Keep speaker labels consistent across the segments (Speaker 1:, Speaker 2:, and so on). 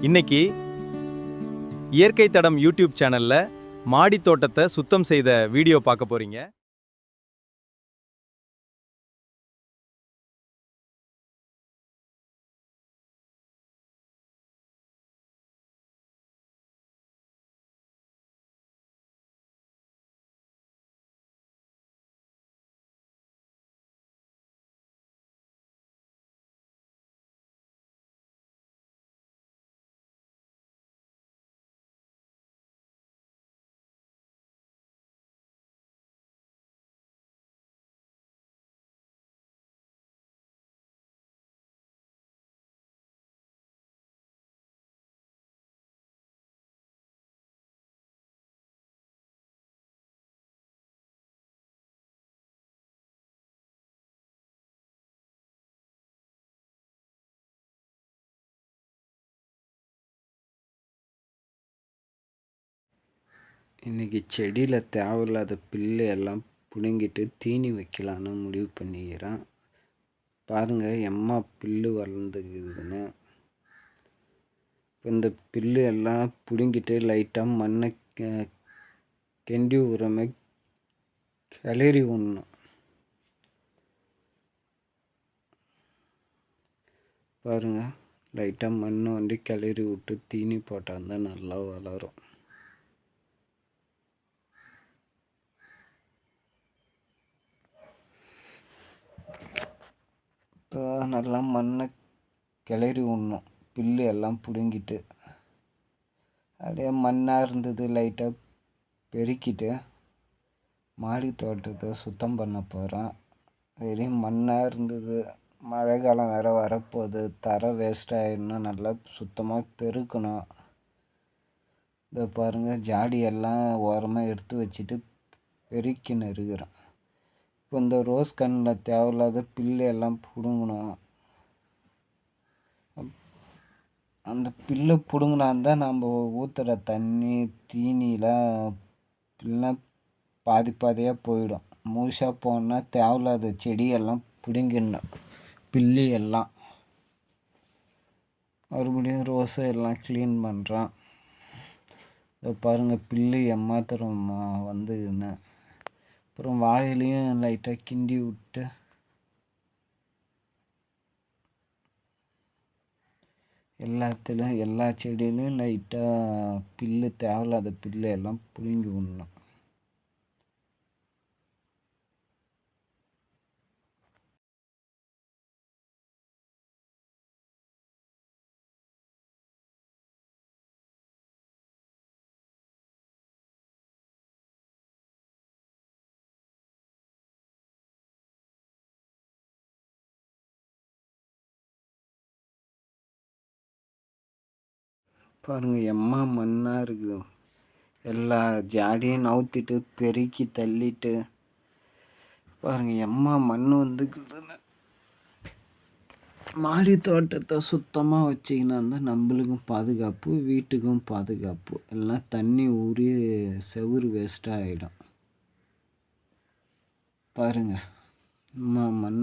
Speaker 1: இன்னைக்கு இயற்கை தடம் யூடியூப் சேனல்ல மாடி தோட்டத்தை சுத்தம் செய்த வீடியோ பார்க்க போறீங்க.
Speaker 2: இன்றைக்கி செடியில் தேவையில்லாத புல்லு எல்லாம் பிடுங்கிட்டு தீனி வைக்கலான்னு முடிவு பண்ணிக்கிறேன். பாருங்கள் எம்மா புல்லு வளர்ந்துக்குதுன்னு. இப்போ இந்த புல்லு எல்லாம் பிடுங்கிட்டு லைட்டாக மண்ணை கெண்டி உரமே கிளறி விடணும். பாருங்கள் லைட்டாக மண்ணை வந்து கிளறி விட்டு தீனி போட்டால் தான் நல்லா வளரும். இப்போ நல்லா மண்ணை கிளறி விடணும். புல்லு எல்லாம் பிடுங்கிட்டு அப்படியே மண்ணாக இருந்தது லைட்டாக பெருக்கிட்டு மாடி தோட்டத்தை சுத்தம் பண்ண போகிறேன். வெறும் மண்ணாக இருந்தது, மழை காலம் வேறு வரப்போகுது, தரை வேஸ்ட் ஆகிடணும், நல்லா சுத்தமாக பெருக்கணும். இதை பாருங்கள் ஜாடியெல்லாம் ஓரமாக எடுத்து வச்சுட்டு பெருக்கின்னு இருக்கிறேன். இப்போ இந்த ரோஸ் கண்ணில் தேவையில்லாத புல்லு எல்லாம் பிடுங்கணும். அந்த புல்லை பிடுங்கினாந்தான் நம்ம ஊற்றுற தண்ணி தீனிலாம் எல்லாம் பாதி பாதியாக போயிடும். முழுசாக போனால் தேவையில்லாத செடியெல்லாம் பிடுங்கிடணும். புல்லு எல்லாம் மறுபடியும் ரோஸை எல்லாம் க்ளீன் பண்ணுறான். இதை பாருங்கள் புல்லு எம்மாத்திரம் வந்துன்னு. அப்புறம் வாழையிலையும் லைட்டாக கிண்டி விட்டு எல்லா செடியிலையும் லைட்டாக புல்லு தேவையில்லாத புல்லு எல்லாம் பிடுங்கி விடணும். பாருங்கள் எம்மா மண்ணாக இருக்குது. எல்லா ஜாடியும் நவுத்திட்டு பெருக்கி தள்ளிட்டு பாருங்கள் எம்மா மண் வந்துக்குதுன்னு. மாடி தோட்டத்தை சுத்தமாக வச்சிங்கன்னா தான் நம்மளுக்கும் பாதுகாப்பு, வீட்டுக்கும் பாதுகாப்பு. எல்லாம் தண்ணி ஊறி செவுறு வேஸ்ட்டாக ஆகிடும். பாருங்கள் எம்மா மண்.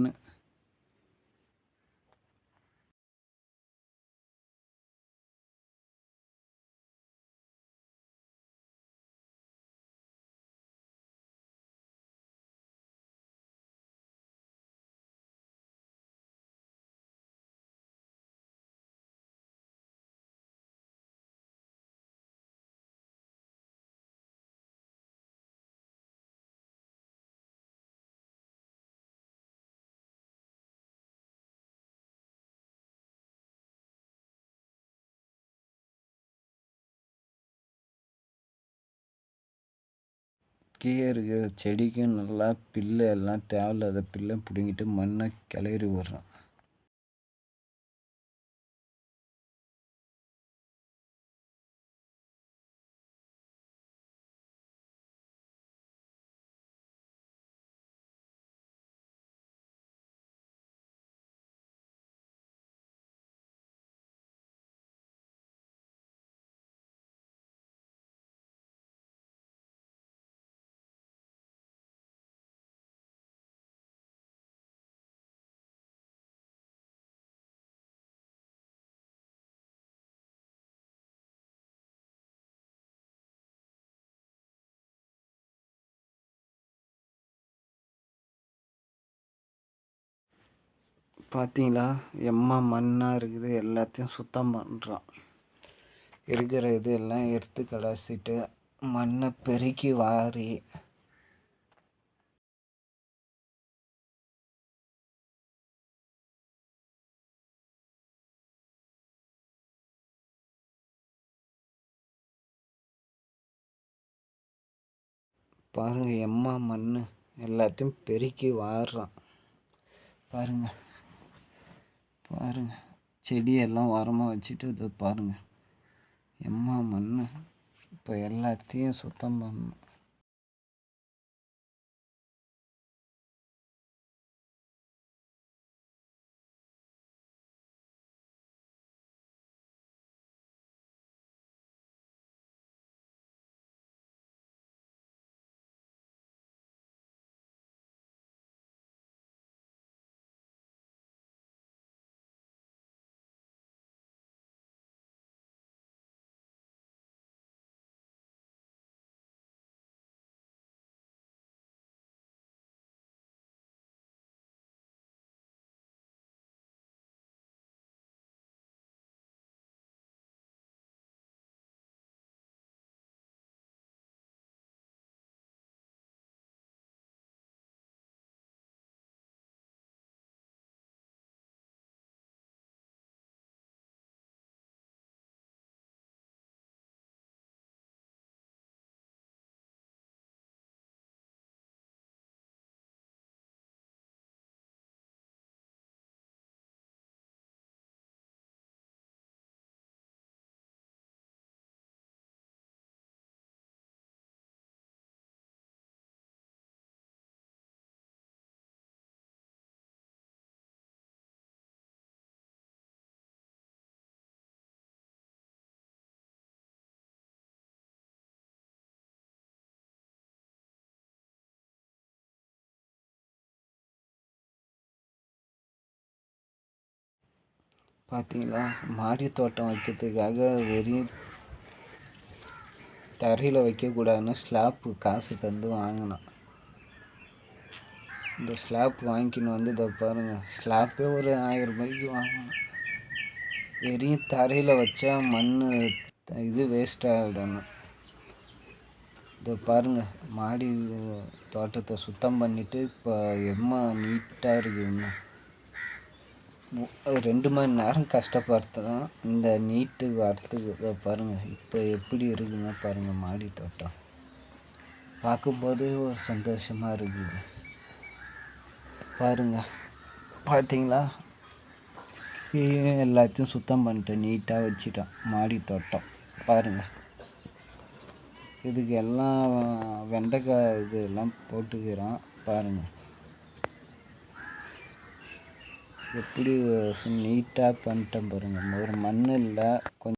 Speaker 2: கீழே இருக்கிற செடிக்கும் நல்லா புல்லு எல்லாம் தேவையில்லாத புல்லை பிடுங்கிட்டு மண்ணை கிளறி விட்றோம். பார்த்தீங்களா எம்மா மண்ணாக இருக்குது, எல்லாத்தையும் சுத்தம் பண்ணுறான். இருக்கிற இது எல்லாம் எடுத்து கடாசிட்டு மண்ணை பெருக்கி வாரி பாருங்க. எம்மா மண் எல்லாத்தையும் பெருக்கி வாடுறான். பாருங்க பாருங்க, செடியெல்லாம் உரமாக வச்சுட்டு இதை பாருங்க. எம்மா மண் இப்போ எல்லாத்தையும் சுத்தம் பண்ணணும். பார்த்தீங்களா, மாடி தோட்டம் வைக்கிறதுக்காக வெறும் தரையில் வைக்கக்கூடாதுன்னு ஸ்லாப்பு காசு தந்து வாங்கினான். இந்த ஸ்லாப் வாங்கிக்கின்னு வந்து இதை பாருங்கள், ஸ்லாப்பே ஒரு 1000 ரூபாய்க்கு வாங்கினோம். வெறும் தரையில் வச்சா மண் இது வேஸ்ட் ஆகிடணும். இதை பாருங்கள், மாடி தோட்டத்தை சுத்தம் பண்ணிவிட்டு இப்போ எம்மா நீட்டாக இருக்குது. இன்னும் 2 மணி நேரம் கஷ்டப்படுத்துகிறோம் இந்த நீட்டு வரத்துக்கு. இதை பாருங்கள் இப்போ எப்படி இருக்குன்னு பாருங்கள். மாடி தோட்டம் பார்க்கும்போது ஒரு சந்தோஷமாக இருக்குது. பாருங்கள், பார்த்தீங்களா, எல்லாத்தையும் சுத்தம் பண்ணிட்டேன், நீட்டாக வச்சுட்டேன் மாடி தோட்டம். பாருங்கள், இதுக்கு எல்லாம் வெண்டைக்காய் இது எல்லாம் போட்டுக்கிறோம். பாருங்கள் எப்படி நீட்டாக பண்ணிட்டேன் பாருங்கள். ஒரு மண் இல்லை, கொஞ்சம்